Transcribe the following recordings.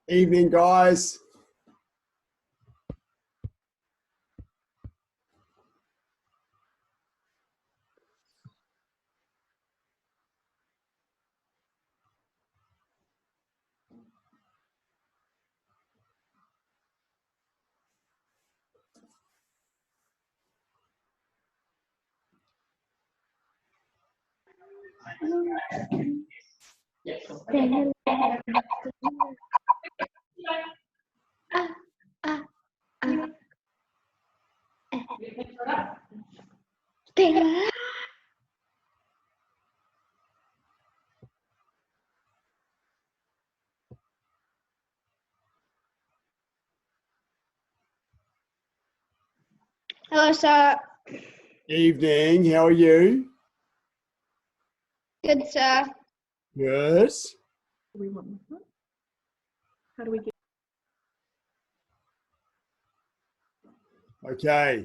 Evening, guys. Hello, sir. Evening. How are you? Good, sir. Good. How do we get? Okay.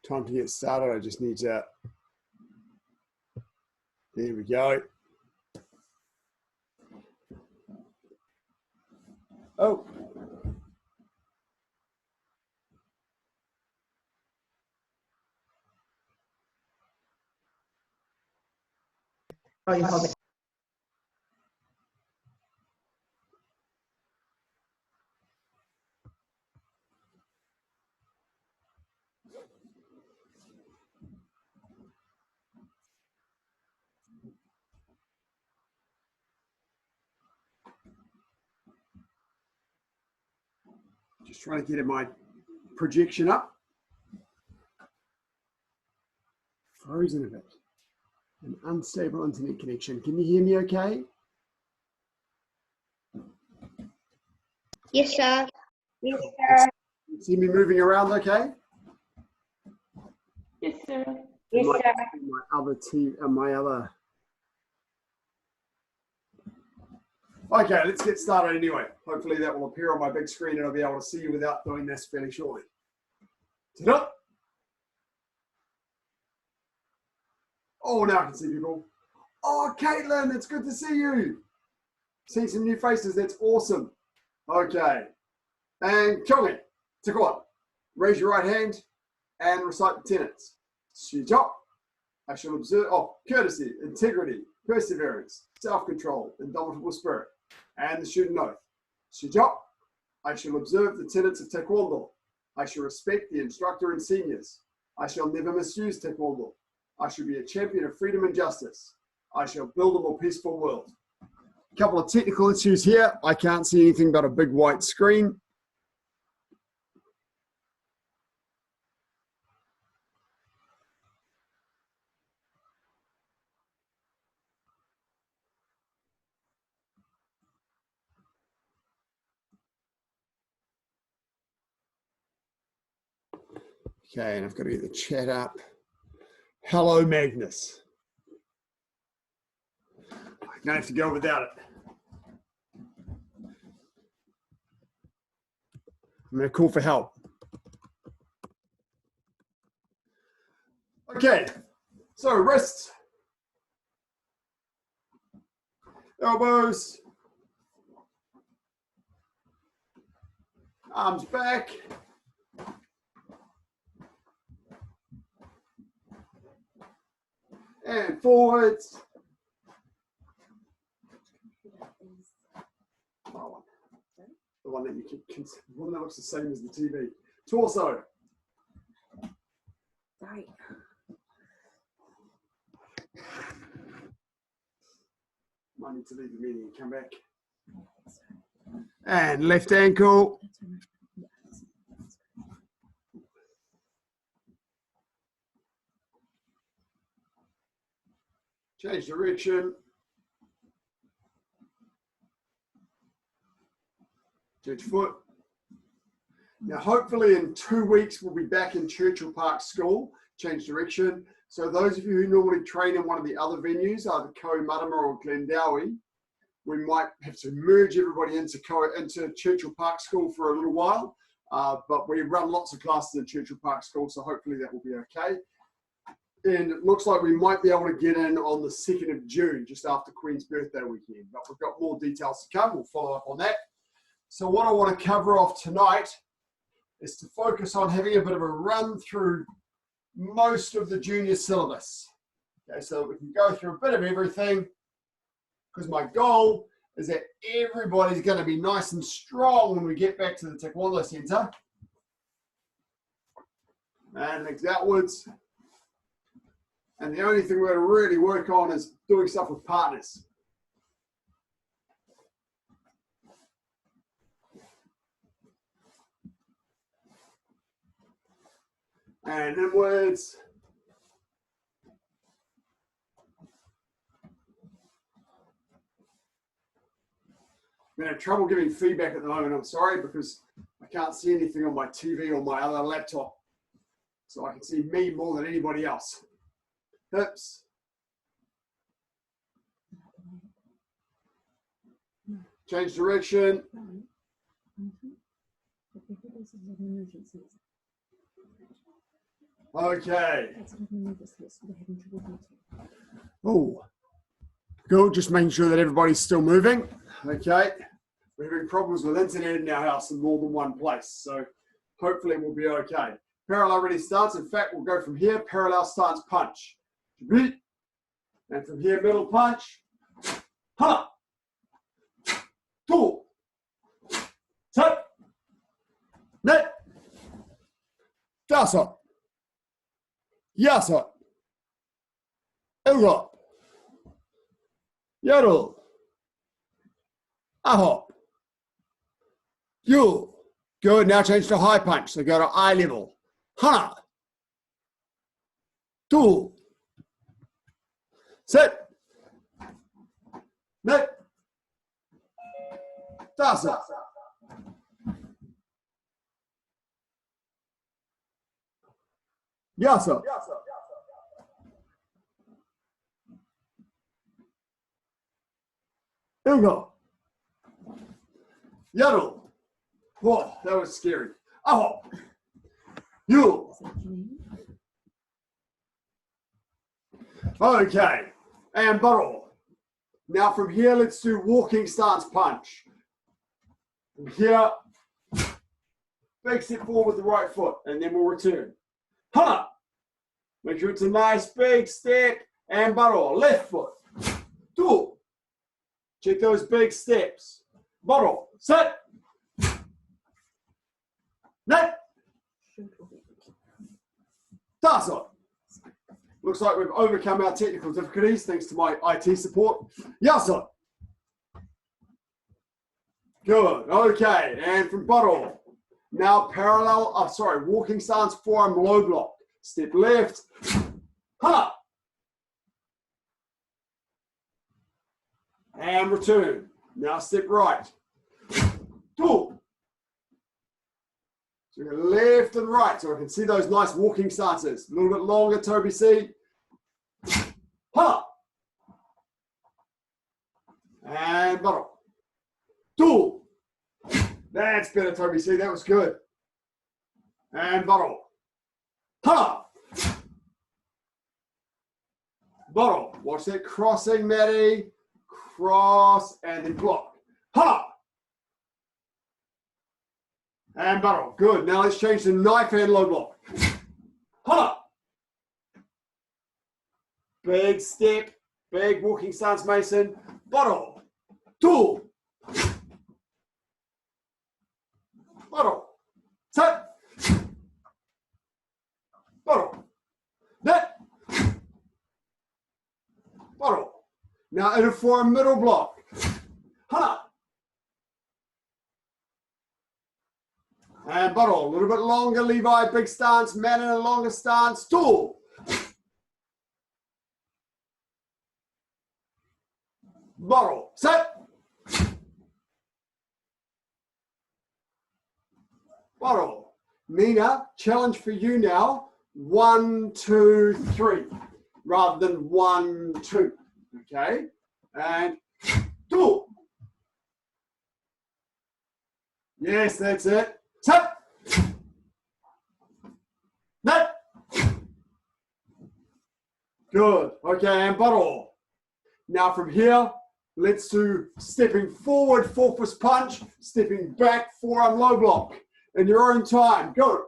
Time to get started. I just need to. There we go. Oh. Oh, you hold it. Just trying to get my projection up. Frozen a bit. An unstable internet connection. Can you hear me okay? Yes, sir. Yes, sir. See me moving around okay? Yes, sir. Yes, sir. My other team and my other. Okay, let's get started anyway. Hopefully that will appear on my big screen and I'll be able to see you without doing this fairly shortly. Ta-da! Oh, now I can see people. Oh, Caitlin, it's good to see you. See some new faces, that's awesome. Okay. And Kyongi, Takua, raise your right hand and recite the tenets. Shijok, I shall observe, courtesy, integrity, perseverance, self-control, indomitable spirit, and the student oath. Shijok, I shall observe the tenets of Taekwondo. I shall respect the instructor and seniors. I shall never misuse Taekwondo. I shall be a champion of freedom and justice. I shall build a more peaceful world. A couple of technical issues here. I can't see anything but a big white screen. Okay, and I've got to get the chat up. Hello, Magnus. I'm going to have to go without it. I'm going to call for help. Okay, so wrists, elbows, arms back. And forwards. Oh, the one that you can, one that looks the same as the TV. Torso. Right. Might need to leave the meeting and come back. And left ankle. Change direction. Change foot. Now, hopefully in 2 weeks, we'll be back in Churchill Park School, change direction. So those of you who normally train in one of the other venues, either Kohimarama or Glendowie, we might have to merge everybody into Churchill Park School for a little while. But we run lots of classes at Churchill Park School, so hopefully that will be okay. And it looks like we might be able to get in on the 2nd of June, just after Queen's birthday weekend. But we've got more details to come. We'll follow up on that. So what I want to cover off tonight is to focus on having a bit of a run through most of the junior syllabus. Okay, so that we can go through a bit of everything, because my goal is that everybody's going to be nice and strong when we get back to the Taekwondo Centre. And legs outwards. And the only thing we're going to really work on is doing stuff with partners. And inwards. I'm going to have trouble giving feedback at the moment, I'm sorry, because I can't see anything on my TV or my other laptop. So I can see me more than anybody else. Hips. Change direction. Okay. Oh, good. Just making sure that everybody's still moving. Okay. We're having problems with internet in our house in more than one place, so hopefully we'll be okay. Parallel ready stance. In fact, we'll go from here. Parallel stance punch. And from here, middle punch. Ha! Two. Tap. Net. Dasa. Yasa. Elga. Yarul. Ahop. You. Good. Now change to high punch. So go to eye level. Ha. Two. Sit. Net. Dasa. Yasa. Ilgo. Yaru. Whoa, that was scary. Oh. You. Okay. And burrow. Now from here, let's do walking stance punch. From here, big step forward with the right foot, and then we'll return. Ha! Make sure it's a nice big step, and burrow. Left foot. Two. Check those big steps. Burrow. Sit. Net. Tasa. Looks like we've overcome our technical difficulties thanks to my IT support. Yasa. Good. Okay. And from burrow. Now parallel, walking stance, forearm low block. Step left. Ha! And return. Now step right. Two. So we're left and right. So I can see those nice walking stances. A little bit longer, Toby C. Ha! And bottom. Two. That's better, Toby C. That was good. And bottom. Ha! Bottom. Watch that crossing, Maddie. Cross and then block. Ha! And bottom. Good. Now let's change to knife and low block. Ha! Big step. Big walking stance, Mason. Bottom. Two. Bottom. Sit. Bottom. Net. Bottom. Now in a forearm middle block. Ha. And bottom. A little bit longer, Levi. Big stance. Man in a longer stance. Two. Bottom. Sit. Bottom. Nina, challenge for you now. 1, 2, 3, rather than 1, 2. Okay, and 2. Yes, that's it. Sit. Net. Good. Okay, and bottle. Now from here, let's do stepping forward, full fist punch, stepping back, forearm low block. In your own time. Go.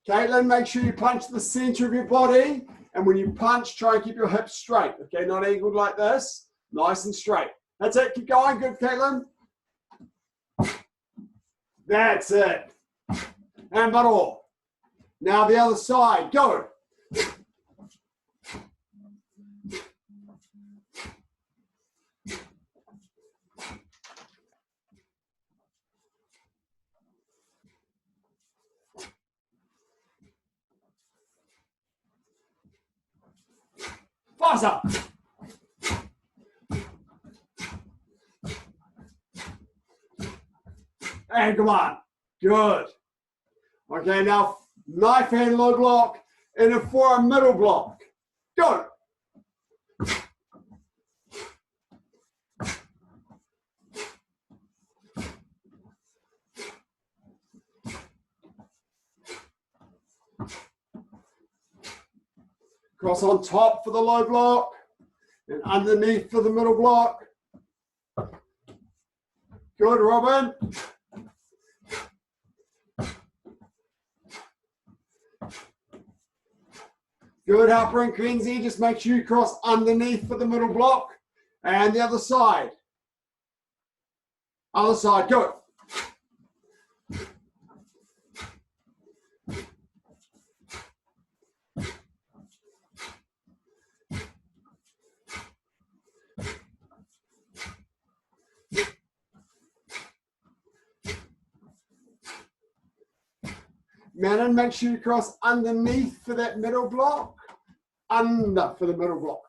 Caitlin, make sure you punch the center of your body. And when you punch, try and keep your hips straight. Okay, not angled like this. Nice and straight. That's it. Keep going. Good, Caitlin. That's it. And bottle. Now the other side. Go. Faster. And come on. Good. Okay, now knife hand low block and a forearm middle block. Go. Cross on top for the low block and underneath for the middle block. Good, Robin. Good, Harper and Kenzie. Just make sure you cross underneath for the middle block. And the other side. Other side, go. Manon, make sure you cross underneath for that middle block. Under for the middle block.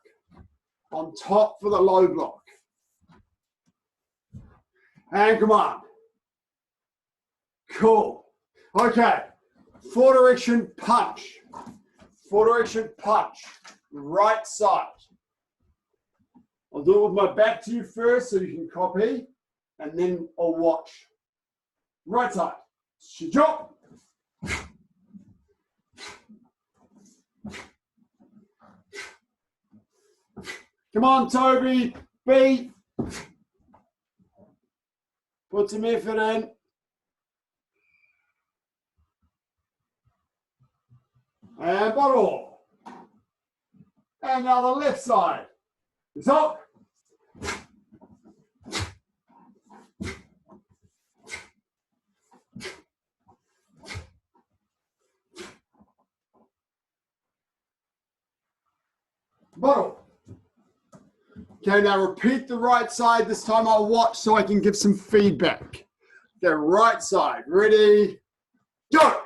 On top for the low block. And come on. Cool. Okay. Four direction punch. Four direction punch. Right side. I'll do it with my back to you first so you can copy. And then I'll watch. Right side. Saju. Come on, Toby. B. Put some effort in. And bottle. And now the left side. Stop. Bottle. Okay, now repeat the right side. This time I'll watch so I can give some feedback. Okay, right side. Ready? Go!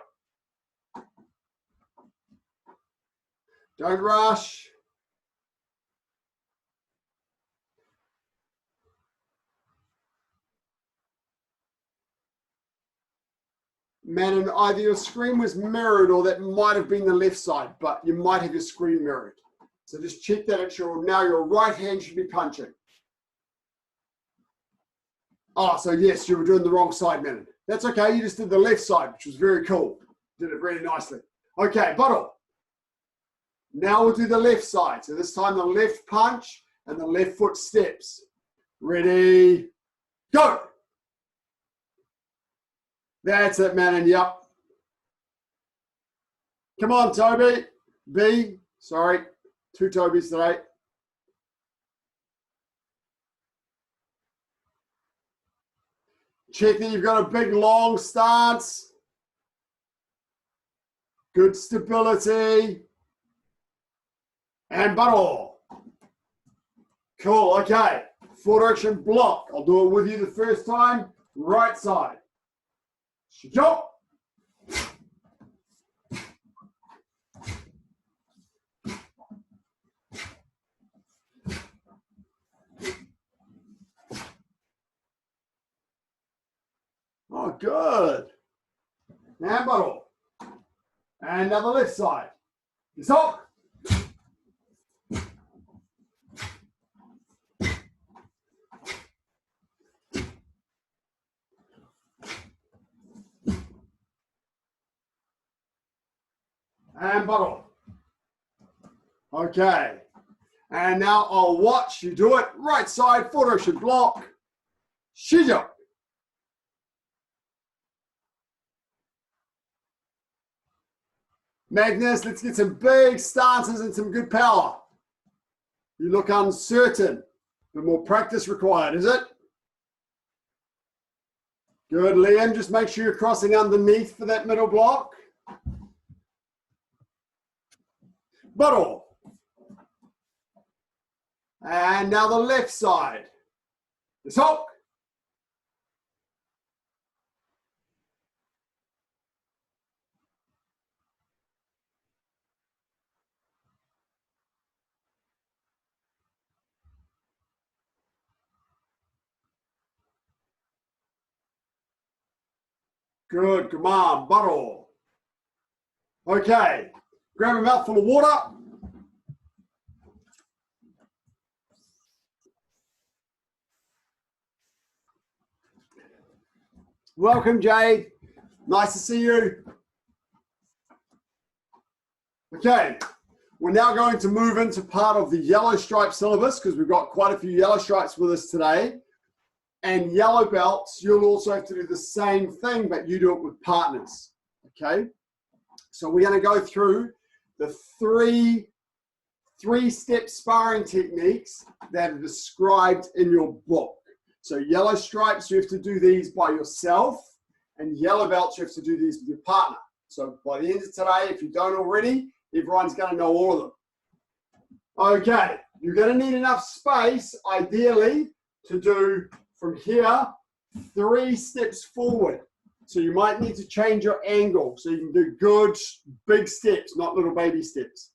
Don't rush. Man, and either your screen was mirrored or that might have been the left side, but you might have your screen mirrored. So just check that at now your right hand should be punching. Oh, so yes, you were doing the wrong side, man. That's okay, you just did the left side, which was very cool. Did it really nicely. Okay, bottle. Now we'll do the left side. So this time the left punch and the left foot steps. Ready, go. That's it, man, and yep. Come on, Toby. B, sorry. Two Tobys today. Check that you've got a big long stance. Good stability. And bottle. Cool, okay. Four direction block. I'll do it with you the first time. Right side. Jump. Oh, good. Now bottle. And now the left side. Stop. And bottle. Okay. And now I'll watch you do it. Right side, forward should block. Saju. Magnus, let's get some big stances and some good power. You look uncertain, but more practice required, is it? Good, Liam. Just make sure you're crossing underneath for that middle block. Bottle. And now the left side. This hook. Good, come on, bottle. Okay, grab a mouthful of water. Welcome, Jade. Nice to see you. Okay, we're now going to move into part of the yellow stripe syllabus because we've got quite a few yellow stripes with us today. And yellow belts, you'll also have to do the same thing, but you do it with partners, okay? So we're going to go through the three-step sparring techniques that are described in your book. So yellow stripes, you have to do these by yourself, and yellow belts, you have to do these with your partner. So by the end of today, if you don't already, everyone's going to know all of them. Okay, you're going to need enough space, ideally, to do from here 3 steps forward. So you might need to change your angle so you can do good big steps, not little baby steps.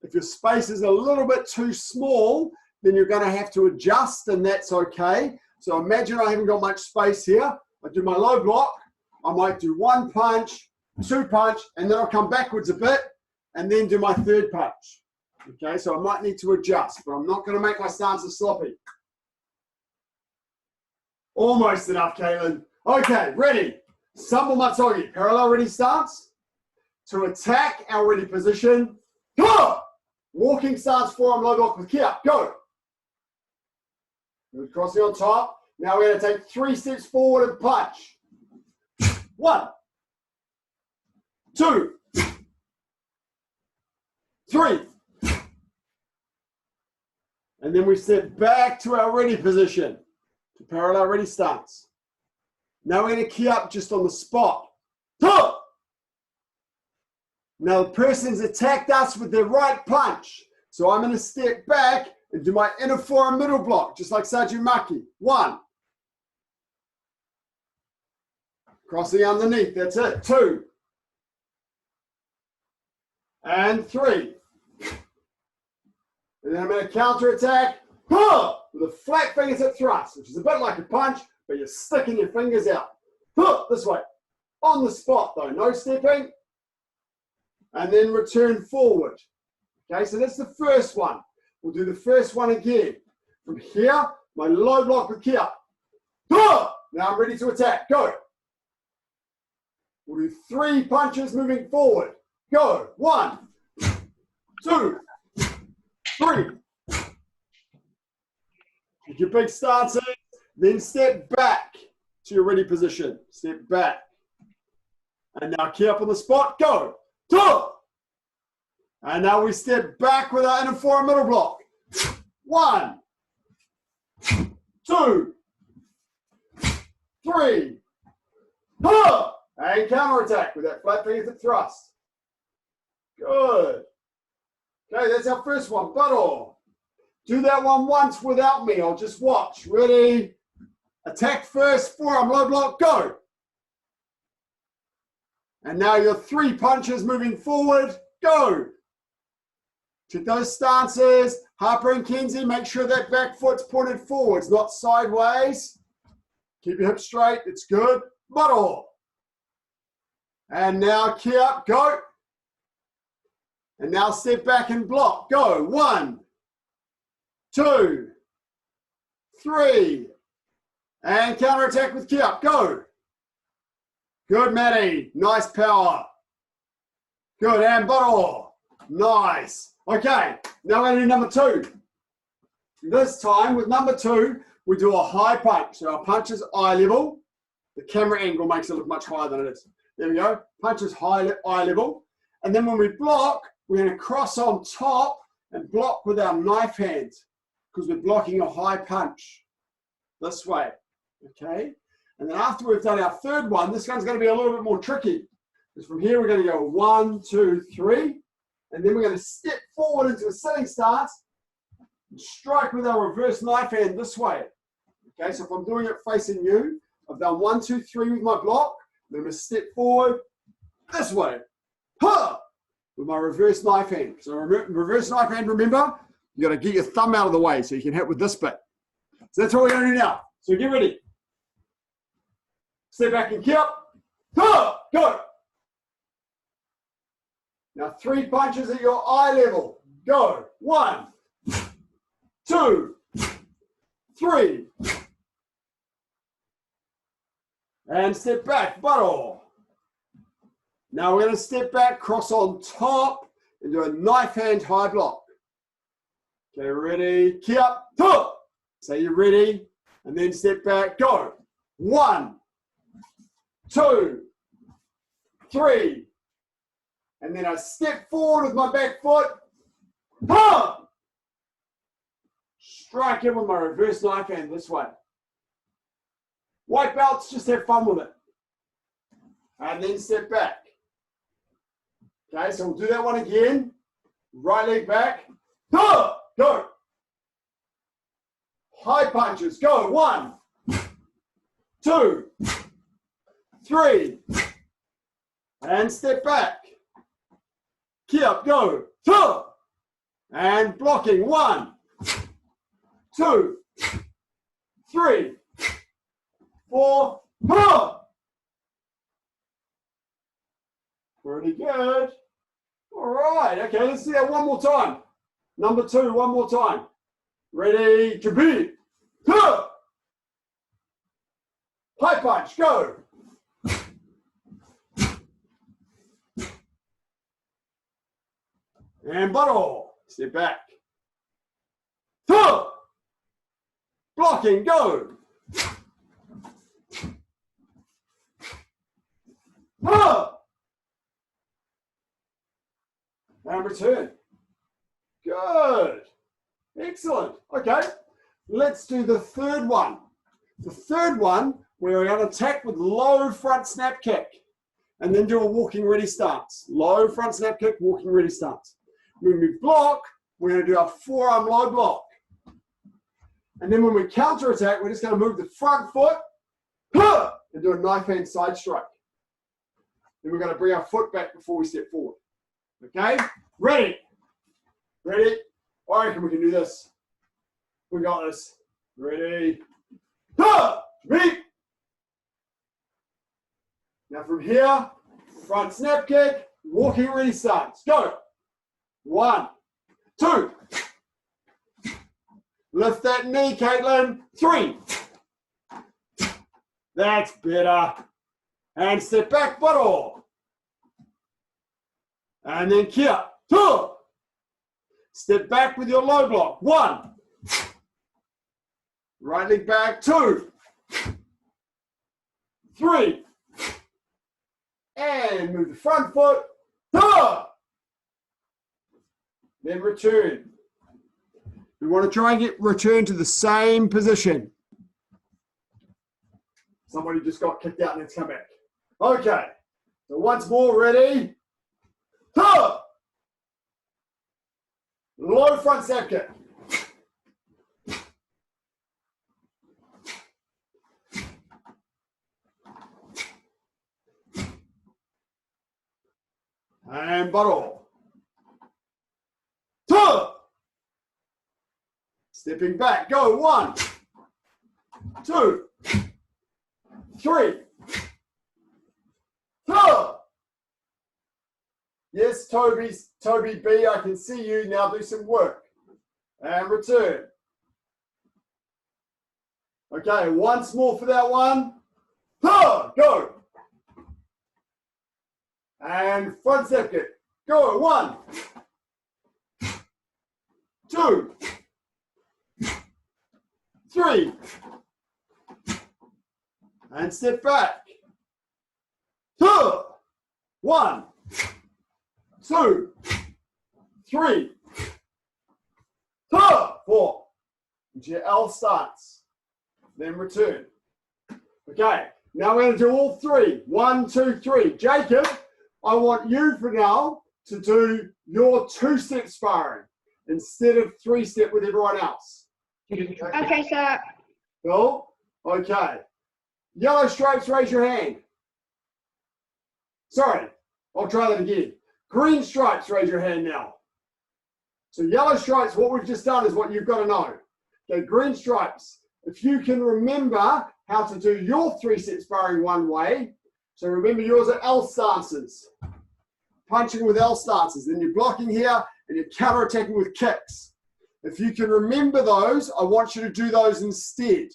If your space is a little bit too small, then you're going to have to adjust, and that's okay. So imagine I haven't got much space here. I do my low block. I might do 1 punch, 2 punch, and then I'll come backwards a bit and then do my 3rd punch. Okay, so I might need to adjust, but I'm not going to make my stances sloppy. Almost enough, Caitlin. Okay, ready. Sambo Matsogi, parallel ready stance. To attack our ready position. Go! Walking stance, forearm low block with Kia. Go. Good, crossing on top. Now we're going to take 3 steps forward and punch. 1, 2, 3. And then we step back to our ready position. To parallel ready stance. Now we're going to key up just on the spot. Now the person's attacked us with their right punch. So I'm going to step back and do my inner forearm middle block, just like saju makgi. 1. Crossing underneath, that's it. 2. And 3. And then I'm going to counter attack. With a flat fingertip thrust, which is a bit like a punch, but you're sticking your fingers out. This way. On the spot though, no stepping. And then return forward. Okay, so that's the first one. We'll do the first one again. From here, my low block with Kia. Now I'm ready to attack. Go. We'll do 3 punches moving forward. Go. 1, 2, 3. Get your big stance in, then step back to your ready position. Step back. And now key up on the spot. Go. 2. And now we step back with our inner forearm middle block. 1, 2, 3. And counter attack with that flat fingertip thrust. Good. Okay, that's our first one. Buttle. Do that one once without me. I'll just watch. Ready? Attack first, forearm low block, go. And now your 3 punches moving forward, go. Check those stances. Harper and Kenzie, make sure that back foot's pointed forwards, not sideways. Keep your hips straight, it's good. Bottle. And now key up, go. And now step back and block, go. 1, 2, 3. And counter attack with key up, go. Good, Maddie, nice power. Good, and bottle. Nice. Okay, now we're going to do number 2. This time with number 2, we do a high punch. So our punch is eye level. The camera angle makes it look much higher than it is. There we go. Punch is eye level. And then when we block, we're going to cross on top and block with our knife hands because we're blocking a high punch this way. Okay? And then after we've done our third one, this one's going to be a little bit more tricky. Because from here we're going to go 1, 2, 3. And then we're going to step forward into a sitting stance and strike with our reverse knife hand this way. Okay, so if I'm doing it facing you, I've done 1, 2, 3 with my block. Then I'm going to step forward this way. Huh! With my reverse knife hand. So reverse knife hand, remember, you got to get your thumb out of the way so you can hit with this bit. So that's what we're going to do now. So get ready. Step back and keep up. Huh! Go! Now 3 punches at your eye level. Go. 1, 2, 3. And step back, bottle. Now we're going to step back, cross on top, and do a knife hand high block. Okay, ready, key up, two. Say you're ready, and then step back, go. 1, 2, 3. And then I step forward with my back foot. Boom! Strike in with my reverse knife hand this way. White belts, just have fun with it. And then step back. Okay, so we'll do that one again. Right leg back. Go! Go! High punches. Go. 1, 2, 3. And step back. Key up. Go. 2. And blocking. 1, 2, 3, 4. Pretty good. All right. Okay, let's do that one more time. Number 2, one more time. Ready to be. High punch. Go. And bottle. Step back. Blocking. Go. And return. Good. Excellent. Okay. Let's do the third one. The third one, we're going to attack with low front snap kick and then do a walking ready stance. Low front snap kick, walking ready stance. When we block, we're going to do our forearm low block. And then when we counter attack, we're just going to move the front foot and do a knife hand side strike. Then we're going to bring our foot back before we step forward. Okay? Ready? Ready? I reckon we can do this. We got this. Ready? Meet. Now from here, front snap kick, walking ready stance. Go. 1, 2. Lift that knee, Caitlin. 3. That's better. And step back, bottle. And then key up. 2. Step back with your low block. 1. Right leg back. 2. 3. And move the front foot. Then return. We want to try and return to the same position. Somebody just got kicked out and let's come back. Okay. So once more, ready? Low front snap kick. And bottle. 2. Stepping back. Go. 1, 2, 3. 4. Yes, Toby B, I can see you. Now do some work. And return. Okay, once more for that one. Go. And front step kick. Go. 1, 2, 3. And step back. 2. 1, 2, 3. 4. Into your L stance. Then return. Okay, now we're going to do all 3. 1, 2, 3. Jacob, I want you for now to do your 2-step sparring instead of 3-step with everyone else. Okay, sir. Cool? Okay. Yellow stripes, raise your hand. Sorry, I'll try that again. Green stripes, raise your hand now. So yellow stripes, what we've just done is what you've got to know. Okay, green stripes. If you can remember how to do your 3-step sparring one way, so remember yours are L stances. Punching with L stances. Then you're blocking here and you're counter-attacking with kicks. If you can remember those, I want you to do those instead.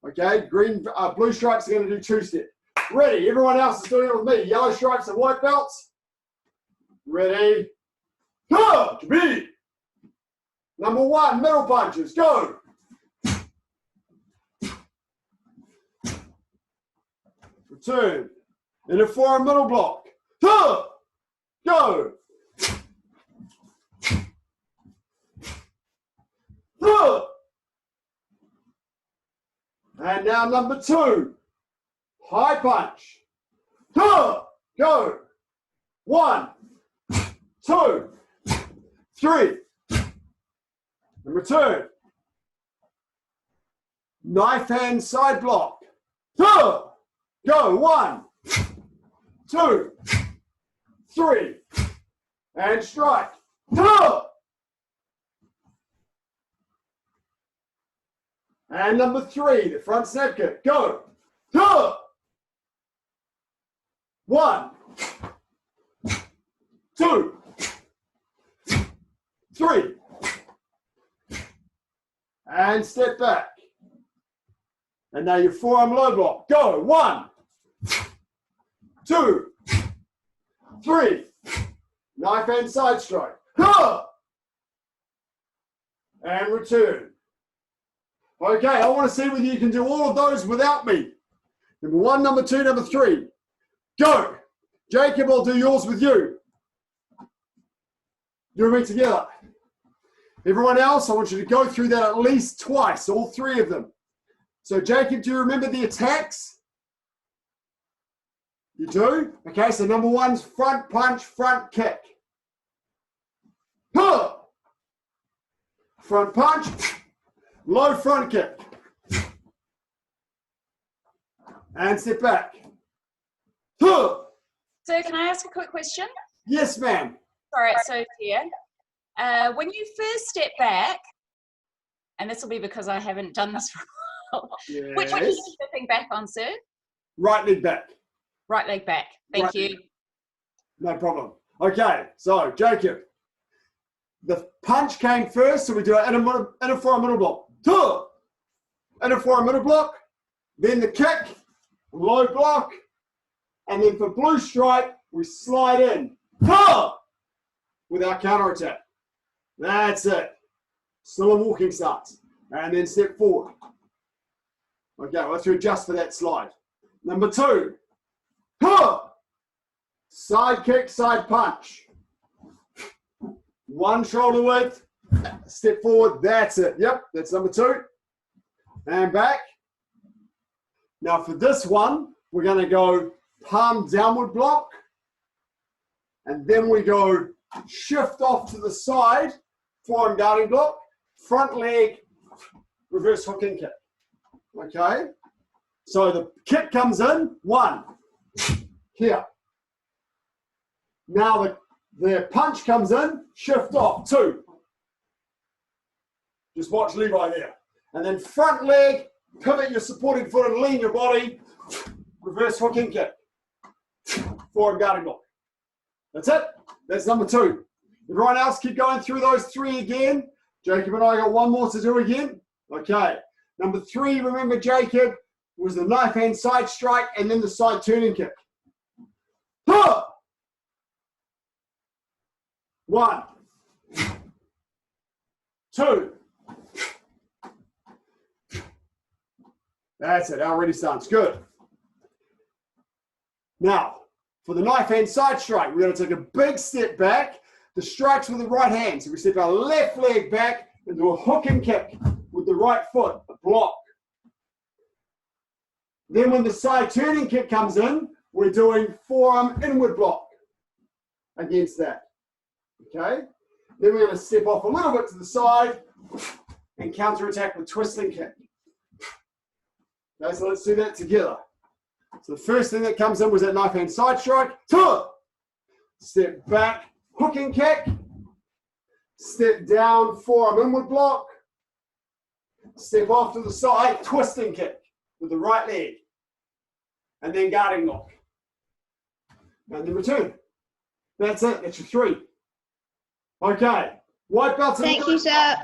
Okay, blue stripes are going to do 2-step. Ready, everyone else is doing it with me. Yellow stripes and white belts. Ready, go, to be. Number 1, middle punches, go. Return. In a forearm middle block. Go. And now number 2, high punch. Go. 1, 2, 3. And return. Knife hand side block. Go. 1, 2, 3. And strike. And number 3, the front snap kick. Go. 1, 2, 3. And step back. And now your forearm low block. Go. 1, 2, 3. Knife hand side strike. And return. Okay, I want to see whether you can do all of those without me. Number 1, number 2, number 3. Go. Jacob, I'll do yours with you. You and me together. Everyone else, I want you to go through that at least twice, all 3 of them. So Jacob, do you remember the attacks? You do? Okay, so number 1's front punch, front kick. Front punch, low front kick. And step back. So can I ask a quick question? Yes, ma'am. Sorry, it's so clear. When you first step back, and this will be because I haven't done this for a while, which one are you stepping back on, sir? Right leg back. Right leg back. Thank you. No problem. Okay, so Jacob, the punch came first, so we do an inner forearm middle block. Inner forearm middle block, then the kick, low block, and then for blue stripe, we slide in with our counter attack. That's it. Still a walking stance. And then step forward. Okay, we'll have to adjust for that slide. Number 2. Side kick, side punch. 1 shoulder width. Step forward. That's it. Yep, that's number 2. And back. Now for this one, we're going to go palm downward block. And then we go shift off to the side, forearm guarding block, front leg, reverse hook and kick. Okay? So the kick comes in, 1, here. Now the punch comes in, shift off, 2. Just watch Levi there. And then front leg, pivot your supporting foot and lean your body, reverse hook and kick. Forearm guarding block. That's it. That's number 2. Everyone else keep going through those 3 again. Jacob and I got 1 more to do again. Okay. Number 3, remember Jacob, was the knife hand side strike and then the side turning kick. 1, 2. That's it, our ready stance, good. Now, for the knife hand side strike, we're going to take a big step back. The strikes with the right hand. So we step our left leg back and do a hook and kick with the right foot, a block. Then when the side turning kick comes in, we're doing forearm inward block against that. Okay? Then we're going to step off a little bit to the side and counter attack with twisting kick. Okay, so let's do that together. So the first thing that comes in was that knife hand side strike. Step back, hook and kick. Step down, forearm inward block. Step off to the side, twisting kick with the right leg. And then guarding lock. And then return. That's it, that's your 3. Okay, white belts. Thank you, sir.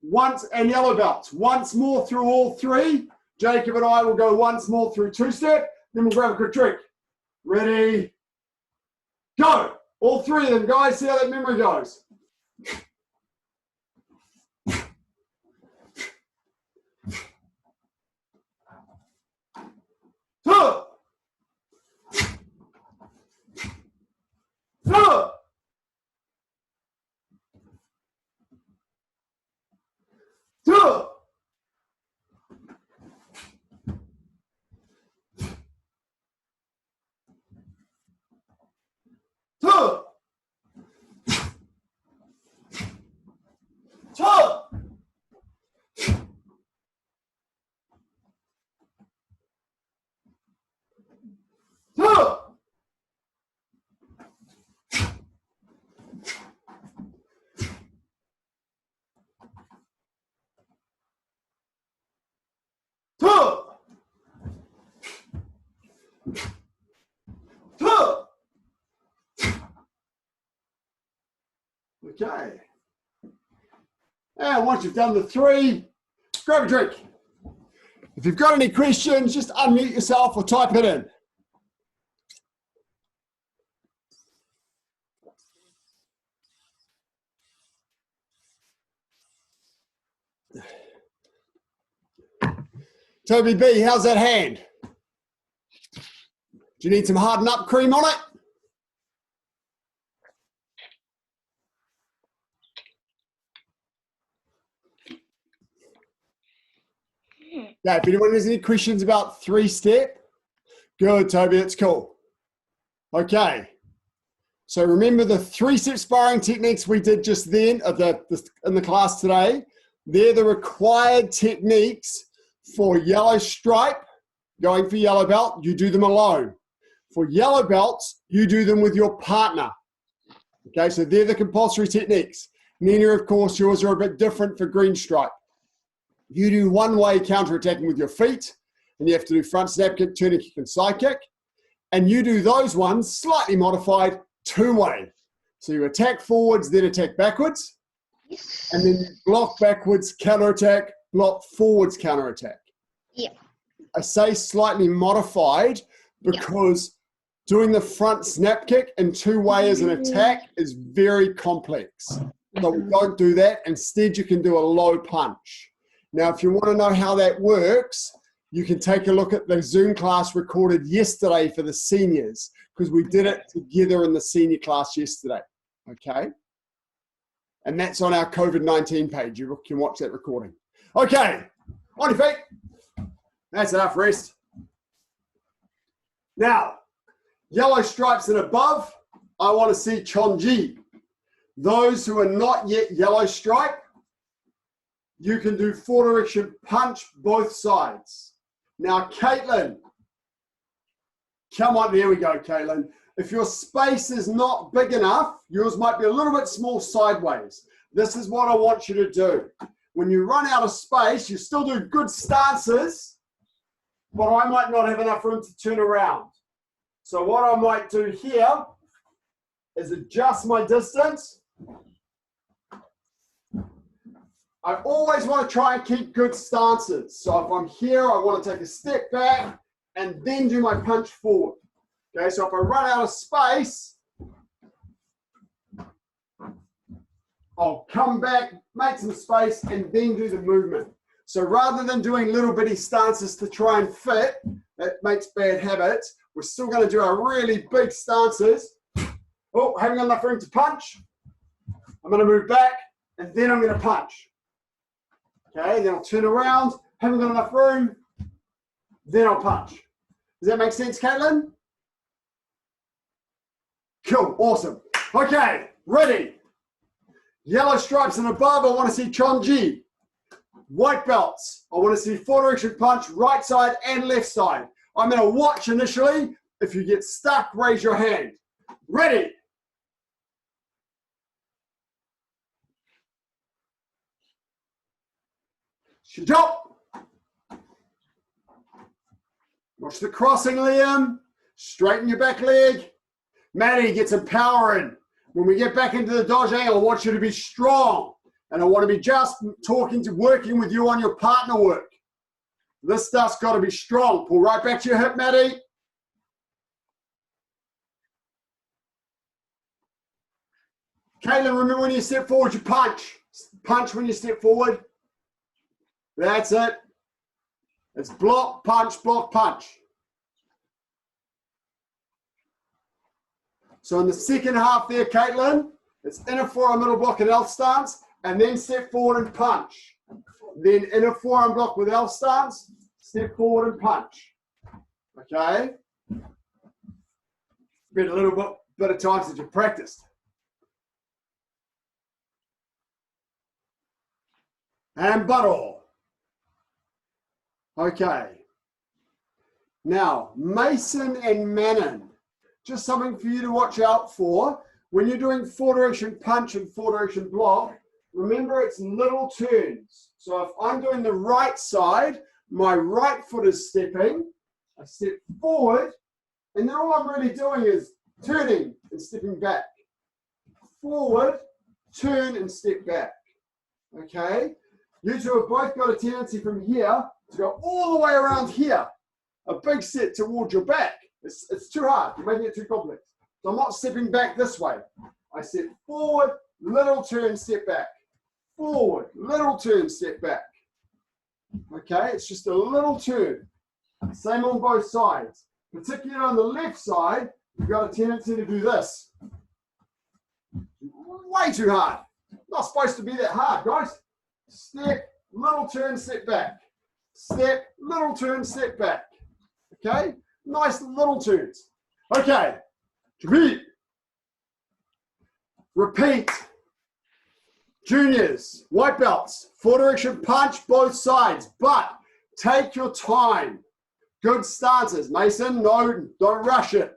Once, and yellow belts. Once more through all 3. Jacob and I will go once more through 2-step. Then we'll grab a quick drink. Ready, go. All 3 of them, guys. See how that memory goes. Okay. And once you've done the 3, grab a drink. If you've got any questions, just unmute yourself or type it in. Toby B, how's that hand? Do you need some harden up cream on it? Yeah, if anyone has any questions about 3-step, good, Toby, it's cool. Okay, so remember the 3-step sparring techniques we did just then in the class today. They're the required techniques for yellow stripe, going for yellow belt, you do them alone. For yellow belts, you do them with your partner. Okay, so they're the compulsory techniques. Nina, of course, yours are a bit different for green stripe. You do one-way counter-attacking with your feet, and you have to do front snap kick, turning kick, and side kick. And you do those ones slightly modified 2-way. So you attack forwards, then attack backwards. Yes. And then you block backwards, counter-attack, block forwards, counter-attack. Yeah. I say slightly modified because doing the front snap kick in 2-way as an attack is very complex. So we don't do that. Instead, you can do a low punch. Now, if you want to know how that works, you can take a look at the Zoom class recorded yesterday for the seniors, because we did it together in the senior class yesterday, okay? And that's on our COVID-19 page. You can watch that recording. Okay, on your feet. That's enough rest. Now, yellow stripes and above, I want to see chonji. Those who are not yet yellow stripe, you can do 4-direction punch both sides. Now, Caitlin, come on, there we go, Caitlin. If your space is not big enough, yours might be a little bit small sideways. This is what I want you to do. When you run out of space, you still do good stances, but I might not have enough room to turn around. So what I might do here is adjust my distance. I always want to try and keep good stances. So if I'm here, I want to take a step back and then do my punch forward. Okay, so if I run out of space, I'll come back, make some space, and then do the movement. So rather than doing little bitty stances to try and fit, that makes bad habits, we're still going to do our really big stances. Oh, haven't got enough room to punch. I'm going to move back, and then I'm going to punch. Okay, then I'll turn around, haven't got enough room, then I'll punch. Does that make sense, Caitlin? Cool, awesome. Okay, ready. Yellow stripes and above, I want to see chonji. White belts, I want to see four direction punch, right side and left side. I'm going to watch initially. If you get stuck, raise your hand. Ready. Shijop. Watch the crossing, Liam. Straighten your back leg. Maddie, get some power in. When we get back into the doge, I want you to be strong. And I want to be just working with you on your partner work. This stuff's got to be strong. Pull right back to your hip, Maddie. Caitlin, remember when you step forward, you punch. Punch when you step forward. That's it. It's block, punch, block, punch. So in the second half there, Caitlin, it's inner forearm, middle block and L stance, and then step forward and punch. Then inner forearm block with L stance, step forward and punch. Okay? Been a little bit of time since you practiced. And butter. Okay. Now, Mason and Manon. Just something for you to watch out for. When you're doing four direction punch and four direction block, remember it's little turns. So if I'm doing the right side, my right foot is stepping, I step forward, and then all I'm really doing is turning and stepping back. Forward, turn and step back. Okay? You two have both got a tendency from here to go all the way around here. A big set towards your back. It's too hard. You're making it too complex. So I'm not stepping back this way. I step forward, little turn, step back. Forward, little turn, step back. Okay, it's just a little turn. Same on both sides. Particularly on the left side, you've got a tendency to do this. Way too hard. Not supposed to be that hard, guys. Step, little turn, step back. Step, little turn, step back. Okay? Nice little turns. Okay. Repeat. Repeat. Juniors, white belts, four direction punch both sides, but take your time. Good stances. Mason, no, don't rush it.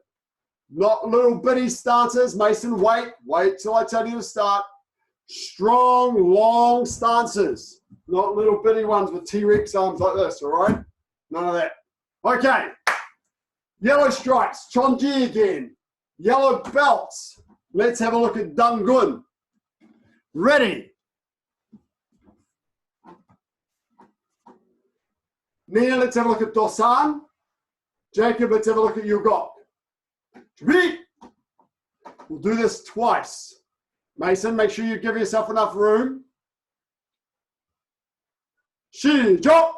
Not little bitty stances. Mason, wait till I tell you to start. Strong, long stances. Not little bitty ones with T-Rex arms like this, all right? None of that. Okay. Yellow stripes, chonji again. Yellow belts. Let's have a look at dangun. Ready. Nia, let's have a look at dosan. Jacob, let's have a look at yugot. Repeat. We'll do this twice. Mason, make sure you give yourself enough room. Shijo.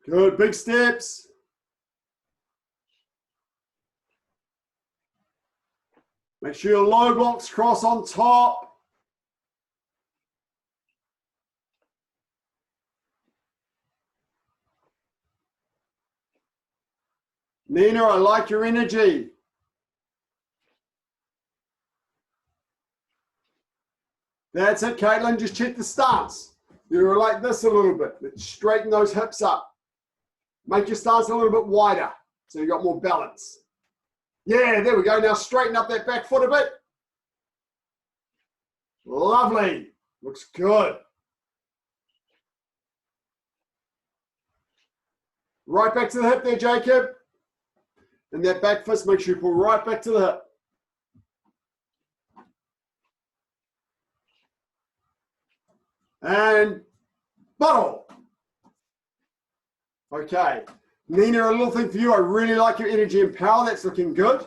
Good, big steps. Make sure your low blocks cross on top. Nina, I like your energy. That's it, Caitlin. Just check the stance. You're like this a little bit. Let's straighten those hips up. Make your stance a little bit wider so you've got more balance. Yeah, there we go. Now straighten up that back foot a bit. Lovely. Looks good. Right back to the hip there, Jacob. And that back fist, make sure you pull right back to the hip. And bottle. Okay. Nina, a little thing for you. I really like your energy and power. That's looking good.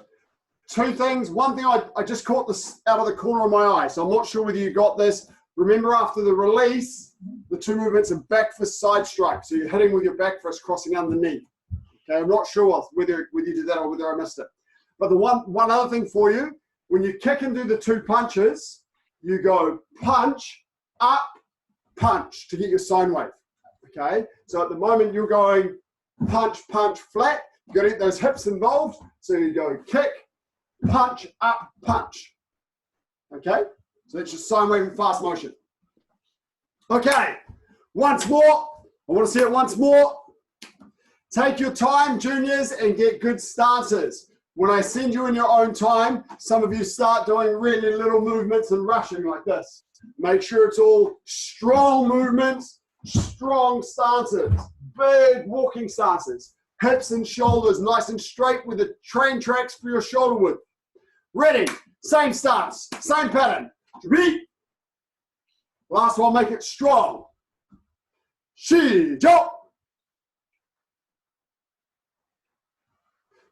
Two things. One thing, I just caught this out of the corner of my eye, so I'm not sure whether you got this. Remember, after the release, the two movements are back fist side strike. So you're hitting with your back fist crossing underneath. Okay, I'm not sure whether you did that or whether I missed it. But the one other thing for you, when you kick and do the two punches, you go punch, up, punch to get your sine wave. Okay, so at the moment you're going punch, punch, flat. You've got to get those hips involved. So you go kick, punch, up, punch. Okay, so that's your sine wave in fast motion. Okay, once more. I want to see it once more. Take your time, juniors, and get good stances. When I send you in your own time, some of you start doing really little movements and rushing like this. Make sure it's all strong movements, strong stances, big walking stances. Hips and shoulders nice and straight with the train tracks for your shoulder width. Ready, same stance, same pattern. Repeat. Last one, make it strong. Saju.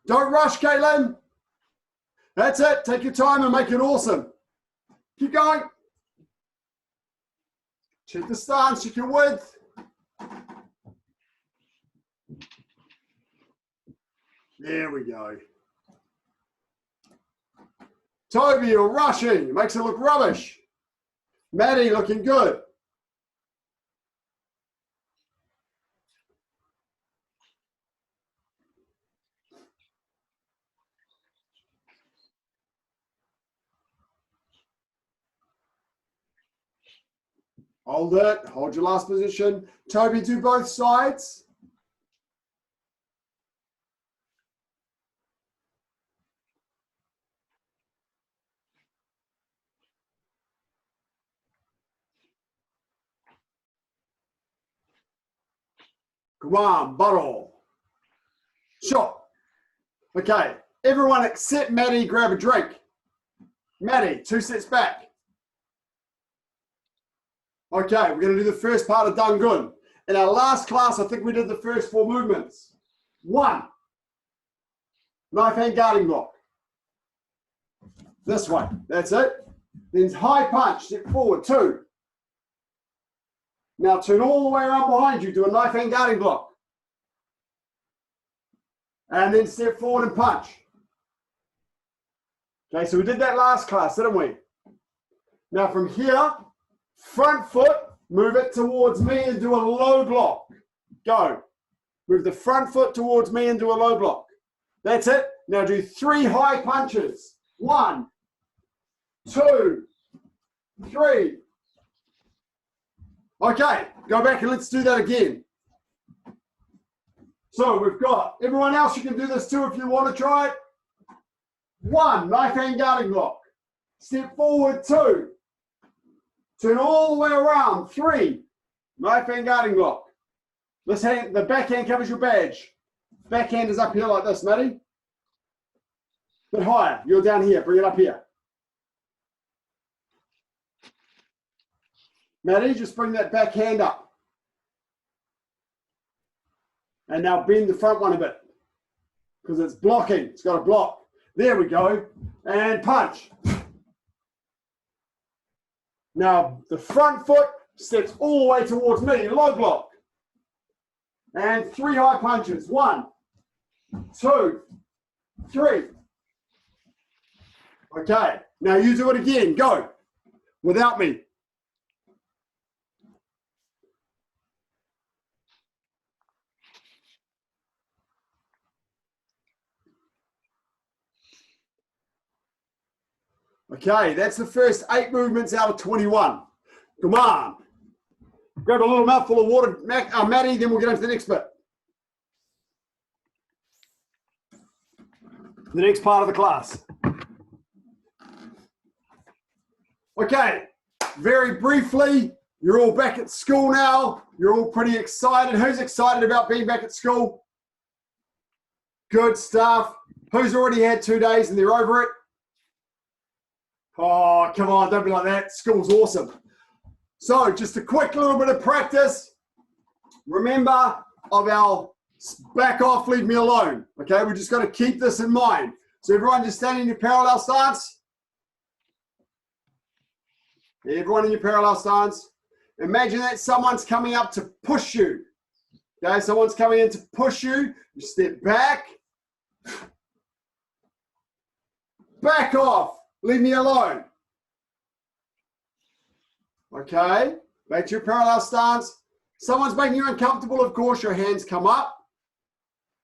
Don't rush, Caitlin. That's it. Take your time and make it awesome. Keep going. Check the stance, check your width. There we go. Toby, you're rushing. It makes it look rubbish. Maddie, looking good. Hold it. Hold your last position. Toby, do both sides. Come on, bottle. Shot. Okay, everyone except Maddie, grab a drink. Maddie, 2 sets back. Okay, we're going to do the first part of Dangun. In our last class, I think we did the first 4 movements. 1, knife hand guarding block. This way, that's it. Then high punch, step forward, 2. Now turn all the way around behind you, do a knife hand guarding block. And then step forward and punch. Okay, so we did that last class, didn't we? Now from here, front foot, move it towards me and do a low block. Go. Move the front foot towards me and do a low block. That's it. Now do 3 high punches. 1, 2, 3. Okay, go back and let's do that again. So we've got, everyone else, you can do this too if you want to try it. 1, knife hand guarding block. Step forward, 2. Turn all the way around, 3. Knife hand guarding block. This hand, the back hand covers your badge. Back hand is up here like this, Matty. Bit higher, you're down here, bring it up here. Matty, just bring that back hand up. And now bend the front one a bit, because it's blocking, it's got a block. There we go, and punch. Now the front foot steps all the way towards me, low block. And 3 high punches, 1, 2, 3. Okay, now you do it again, go, without me. Okay, that's the first 8 movements out of 21. Come on. Grab a little mouthful of water, Maddie, then we'll get into the next bit. The next part of the class. Okay, very briefly, you're all back at school now. You're all pretty excited. Who's excited about being back at school? Good stuff. Who's already had 2 days and they're over it? Oh, come on, don't be like that. School's awesome. So just a quick little bit of practice. Remember of our back off, leave me alone. Okay, we just got to keep this in mind. So everyone just stand in your parallel stance. Everyone in your parallel stance. Imagine that someone's coming up to push you. Okay, someone's coming in to push you. You step back. Back off. Leave me alone. Okay, back to your parallel stance. Someone's making you uncomfortable, of course, your hands come up.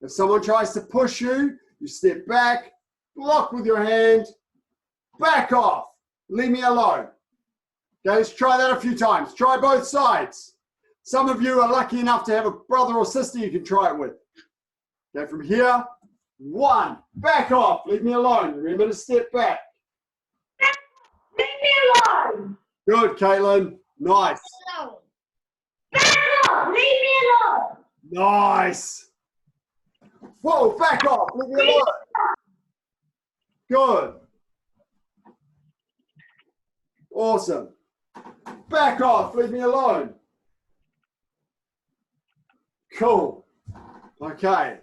If someone tries to push you, you step back, block with your hand, back off. Leave me alone. Okay, let's try that a few times. Try both sides. Some of you are lucky enough to have a brother or sister you can try it with. Okay, from here, 1, back off, leave me alone. Remember to step back. Leave me alone. Good, Caitlin. Nice. Back off. Leave me alone. Nice. Whoa, back off, leave me alone. Good. Awesome. Back off, leave me alone. Cool. Okay.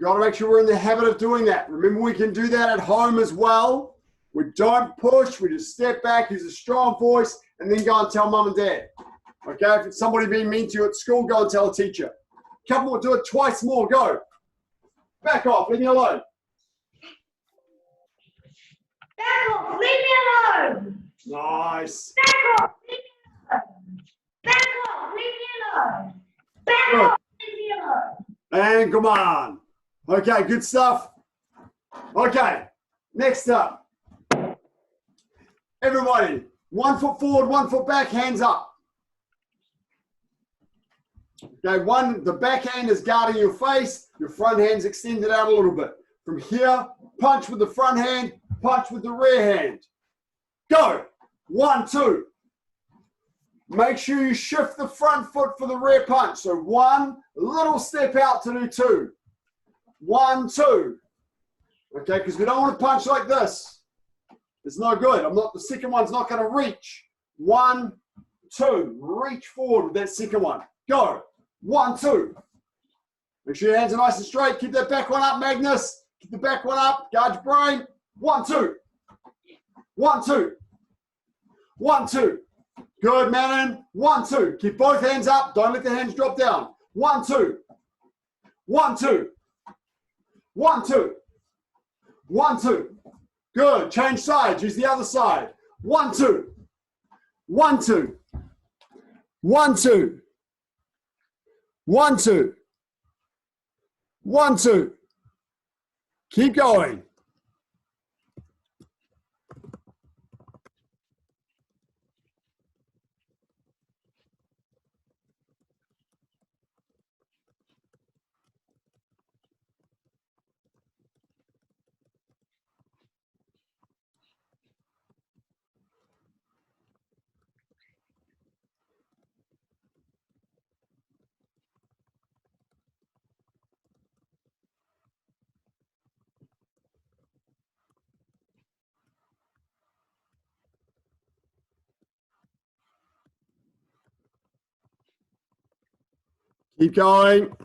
Got to make sure we're in the habit of doing that. Remember, we can do that at home as well. We don't push, we just step back, use a strong voice, and then go and tell mum and dad. Okay, if it's somebody being mean to you at school, go and tell a teacher. Couple more, do it twice more, go. Back off, leave me alone. Back off. Leave me alone. Nice. Back off. Leave me alone. Back off. Leave me alone. Back Good. off. Leave me alone. And come on. Okay, good stuff. Okay, next up. Everybody, 1 foot forward, 1 foot back, hands up. Okay, the back hand is guarding your face, your front hand's extended out a little bit. From here, punch with the front hand, punch with the rear hand. Go. 1, 2. Make sure you shift the front foot for the rear punch. So 1, little step out to do 2. 1, 2. Okay, because we don't want to punch like this. It's no good. The second one's not going to reach. 1, 2. Reach forward with that second one. Go. 1, 2. Make sure your hands are nice and straight. Keep that back one up, Magnus. Keep the back one up. Guard your brain. 1, 2. 1, 2. 1, 2. Good, Manon. 1, 2. Keep both hands up. Don't let the hands drop down. 1, 2. 1, 2. 1, 2. 1, 2. Good. Change sides. Use the other side. 1, 2. 1, 2. 1, 2. 1, 2. 1, 2. Keep going. Keep going.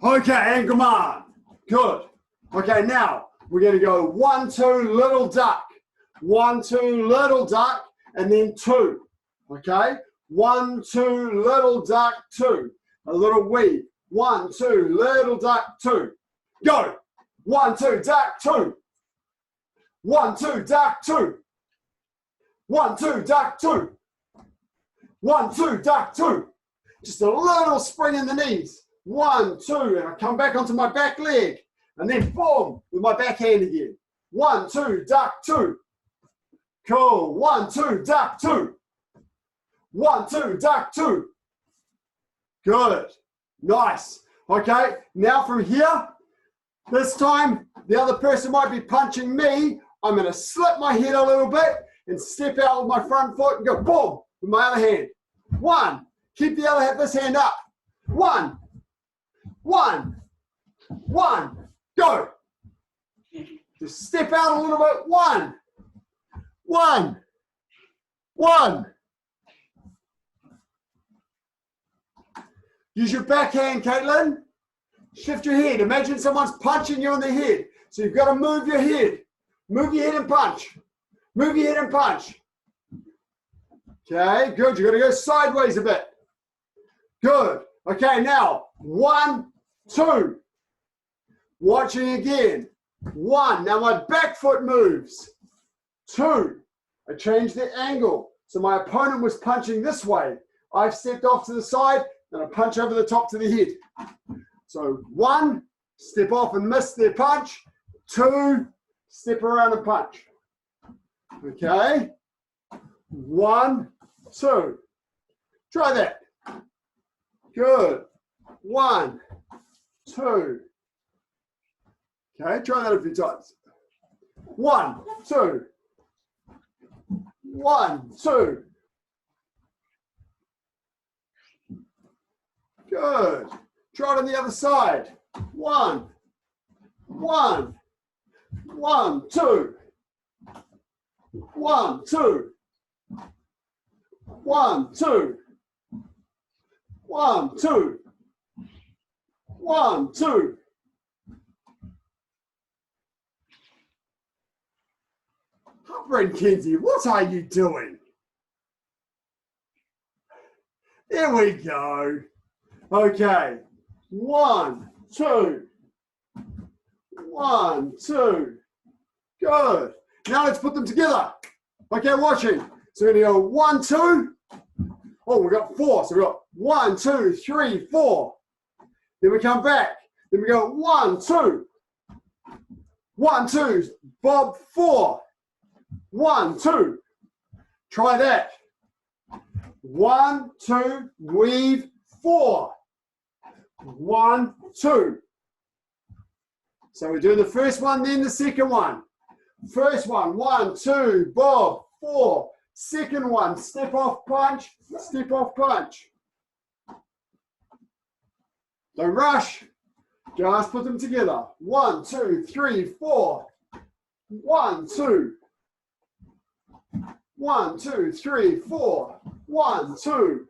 Okay, and come on. Good. Okay, now we're going to go 1, 2, little duck. 1, 2, little duck, and then 2. Okay? 1, 2, little duck, 2. A little weave. 1, 2, little duck, 2. Go. 1, 2, duck, 2. 1, 2, duck, 2. 1, 2, duck, 2. 1, 2, duck, 2. Just a little spring in the knees. 1, 2, and I come back onto my back leg. And then boom, with my back hand again. 1, 2, duck, 2. Cool. 1, 2, duck, 2. 1, 2, duck, 2. Good. Nice. Okay, now from here, this time, the other person might be punching me. I'm going to slip my head a little bit and step out with my front foot and go boom. with my other hand. 1. Keep the other hand, this hand up. 1. 1. 1. Go. Just step out a little bit. 1. 1. 1. Use your back hand, Caitlin. Shift your head. Imagine someone's punching you in the head. So you've got to move your head. Move your head and punch. Move your head and punch. Okay, good. You've got to go sideways a bit. Good. Okay, now 1, 2. Watching again. 1. Now my back foot moves. 2. I changed the angle. So my opponent was punching this way. I've stepped off to the side and I punch over the top to the head. So 1, step off and miss their punch. 2, step around and punch. Okay. 1, 2. Try that. Good. 1, 2. Okay, try that a few times. 1, 2. 1, 2. Good. Try it on the other side. 1, 1. 1, 2. 1, 2. 1, 2. 1, 2. 1, 2. Friend Kenzie, what are you doing? There we go. Okay. 1, 2. 1, 2. Good. Now let's put them together. Okay, watching. So we're going to go 1, 2. Oh, we've got 4. So we've got 1, 2, 3, 4. Then we come back. Then we go 1, 2. 1, 2. Bob, 4. 1, 2. Try that. 1, 2. Weave, 4. 1, 2. So we're doing the first one, then the second one. First one, 1, 2, bob, 4. Second one, step off punch, step off punch. Don't rush. Just put them together. 1, 2, 3, 4. 1, 2. 1, 2, 3, 4. 1, 2.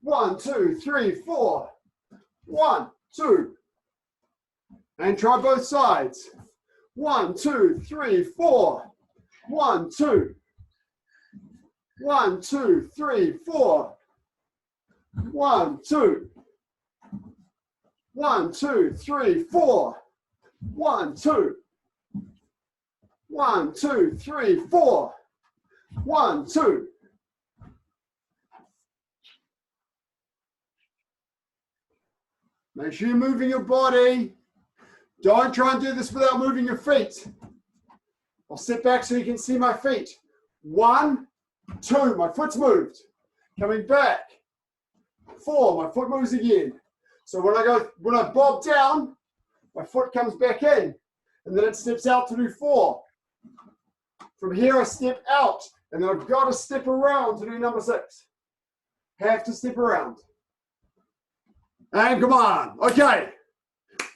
1, 2, 3, 4. 1, 2. And try both sides. 1, 2, 3, 4. 1, 2. 1, 2, 3, 4. 1, 2. 1, 2, 3, 4. 1, 2. 1, 2, 3, 4. 1, 2. Make sure you're moving your body. Don't try and do this without moving your feet. I'll sit back so you can see my feet. 1, 2, my foot's moved. Coming back. 4, my foot moves again. So when I bob down, my foot comes back in, and then it steps out to do 4. From here, I step out, and then I've got to step around to do number 6. Have to step around. And come on. Okay.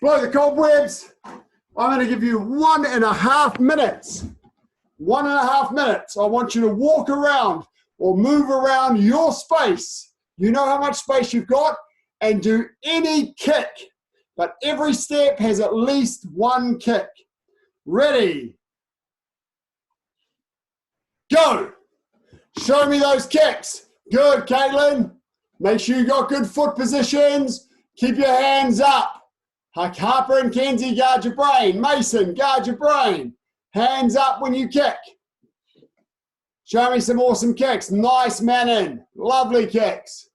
Blow the cobwebs. I'm going to give you 1.5 minutes. 1.5 minutes. I want you to walk around or move around your space. You know how much space you've got, and do any kick. But every step has at least 1 kick. Ready? Go. Show me those kicks. Good, Caitlin. Make sure you got good foot positions. Keep your hands up. Harper and Kenzie, guard your brain. Mason, guard your brain. Hands up when you kick. Show me some awesome kicks. Nice, Manon. Lovely kicks.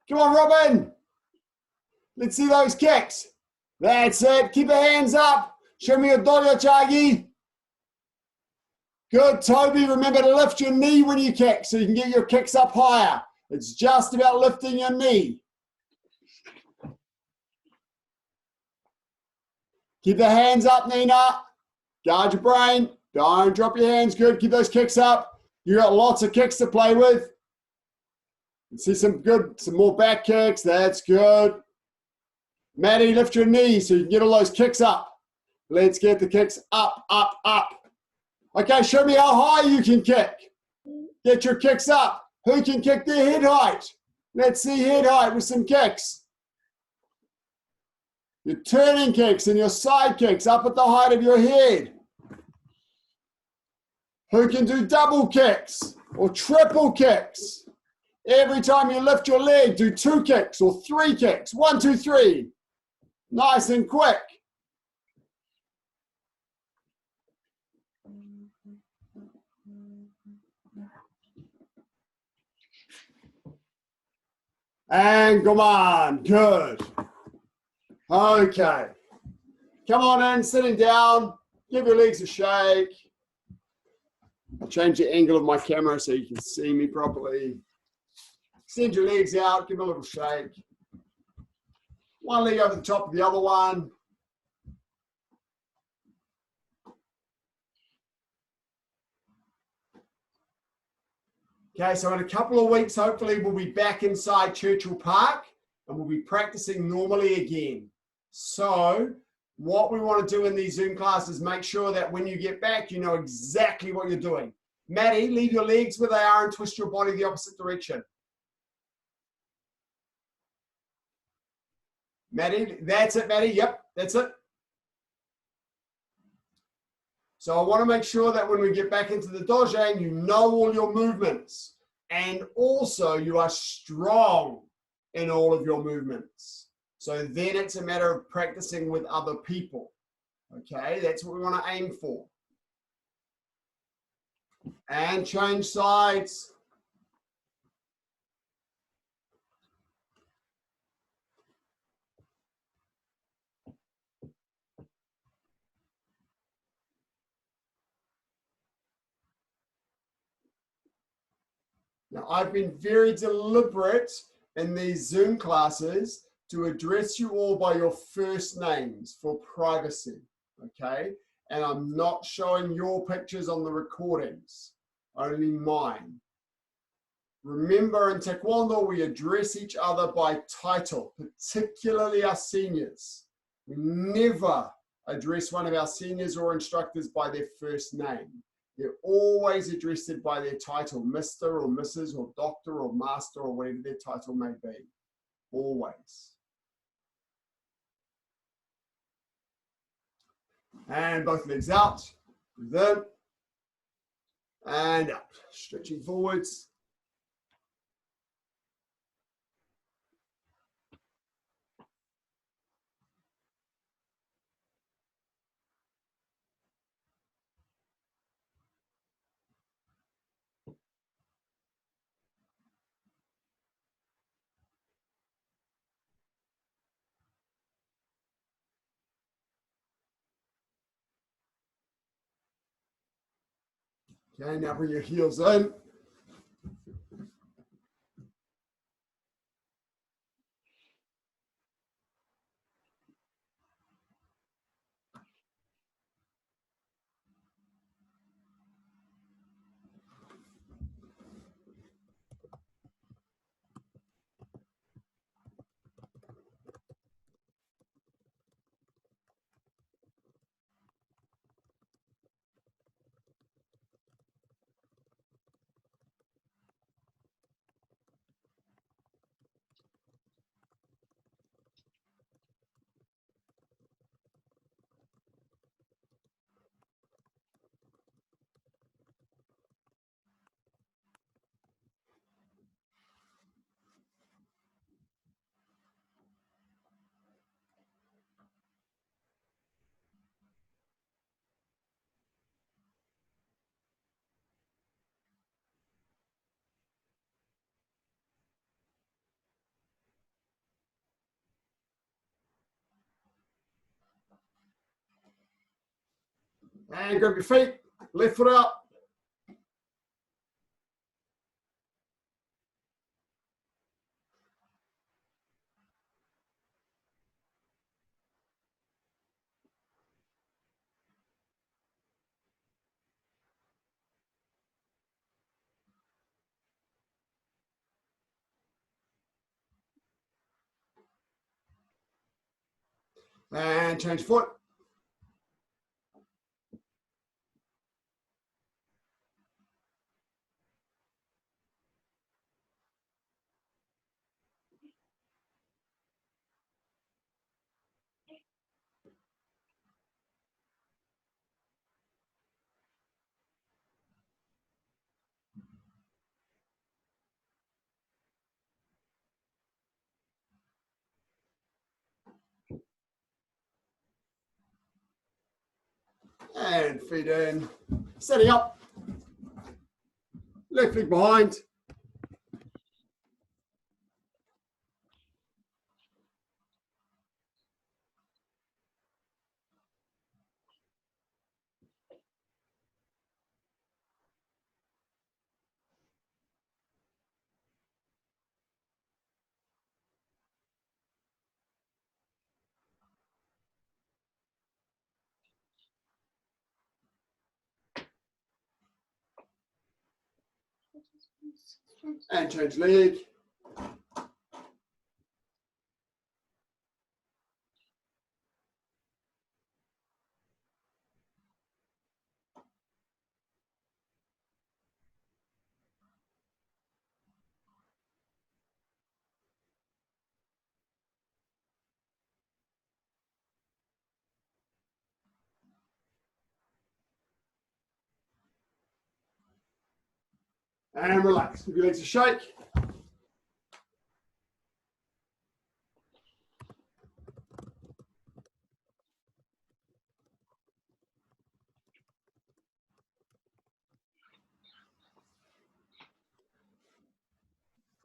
Come on, Robin. Let's see those kicks. That's it. Keep your hands up. Show me your dorio chagi. Good, Toby. Remember to lift your knee when you kick so you can get your kicks up higher. It's just about lifting your knee. Keep the hands up, Nina. Guard your brain. Don't drop your hands. Good. Keep those kicks up. You got lots of kicks to play with. See some more back kicks. That's good. Maddie, lift your knees so you can get all those kicks up. Let's get the kicks up, up, up. Okay, show me how high you can kick. Get your kicks up. Who can kick their head height? Let's see head height with some kicks. Your turning kicks and your side kicks up at the height of your head. Who can do double kicks or triple kicks? Every time you lift your leg, do 2 kicks or 3 kicks. 1, 2, 3. Nice and quick. And come on, good. Okay. Come on in, sitting down. Give your legs a shake. I'll change the angle of my camera so you can see me properly. Extend your legs out, give them a little shake. One leg over the top of the other one. Okay, so in a couple of weeks, hopefully we'll be back inside Churchill Park and we'll be practicing normally again. So what we want to do in these Zoom classes, make sure that when you get back, you know exactly what you're doing. Maddie, leave your legs where they are and twist your body the opposite direction. Maddie, that's it, Maddie. Yep, that's it. So I want to make sure that when we get back into the dojo, you know all your movements. And also you are strong in all of your movements. So then it's a matter of practicing with other people. Okay, that's what we want to aim for. And change sides. Now, I've been very deliberate in these Zoom classes to address you all by your first names for privacy, okay? And I'm not showing your pictures on the recordings, only mine. Remember, in Taekwondo, we address each other by title, particularly our seniors. We never address one of our seniors or instructors by their first name. They're always addressed by their title, Mr. or Mrs. or Doctor or Master or whatever their title may be. Always. And both legs out. Breathe in. And out. Stretching forwards. Okay, now bring your heels in. And grab your feet, left foot out. And change foot. And feet in. Setting up. Left leg behind. And change leg. And relax. Give your legs a shake.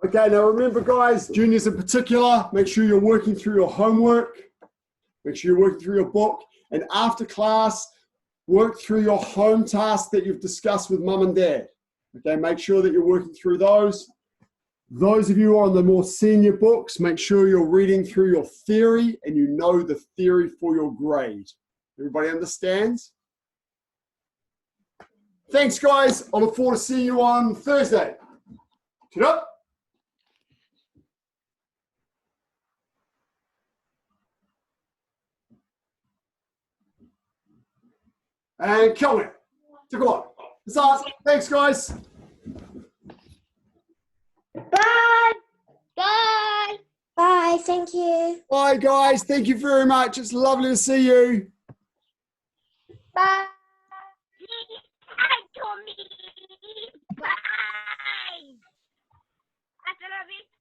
Okay, now remember guys, juniors in particular, make sure you're working through your homework. Make sure you're working through your book. And after class, work through your home tasks that you've discussed with mum and dad. Okay, make sure that you're working through those. Those of you on the more senior books, make sure you're reading through your theory and you know the theory for your grade. Everybody understands? Thanks, guys. I look forward to seeing you on Thursday. Shut up. And kill it. Take a look. That's all. Thanks, guys. Bye. Bye. Bye, thank you. Bye, guys. Thank you very much. It's lovely to see you. Bye. Hi, Tommy. Bye. Hasta la vista.